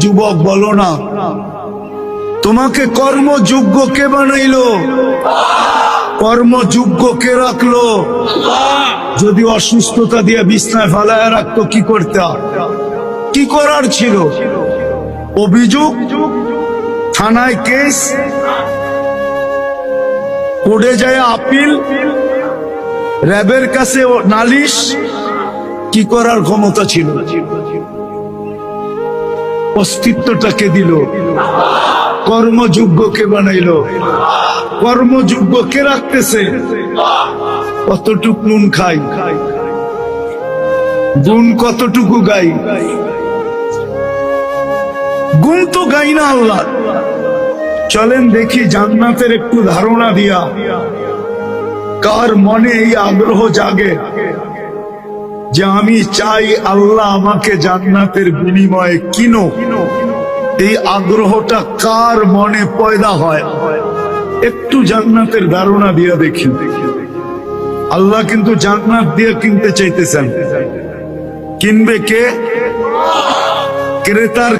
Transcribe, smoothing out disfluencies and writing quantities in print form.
যুবক বলো না, তোমাকে কর্মযোগ্য কে বানাইলো? কর্মযোগ্য কে রাখলো? যদি অসুস্থতা দিয়ে বিছনায় ফেলায় রাখতো কি করতে? কি করার ছিল? অভিযোগ, থানায় কেস, কোর্টে যায় আপিল, র্যাবের কাছে নালিশ, কি করার ক্ষমতা ছিল? অস্তিত্বটাকে দিল। কর্মযোগ্য কে বানাইলো? কর্মযোগ্য কে রাখতেছে? কতটুকু নুন খাই, গুণ কতটুকু গাই? গুণ তো গাই না আল্লাহ। চলেন দেখি জান্নাতের একটু ধারণা দিয়া কার মনে এই আগ্রহ জাগে যে আমি চাই আল্লাহ আমাকে জান্নাতের বিনিময়ে কিনো। এই আগ্রহটা কার মনে পয়দা হয়? একটু জান্নাতের ধারণা দিয়া দেখি। আল্লাহ কিন্তু জান্নাত দিয়ে কিনতে চাইতেছেন। কিনবে কে? ক্রেতার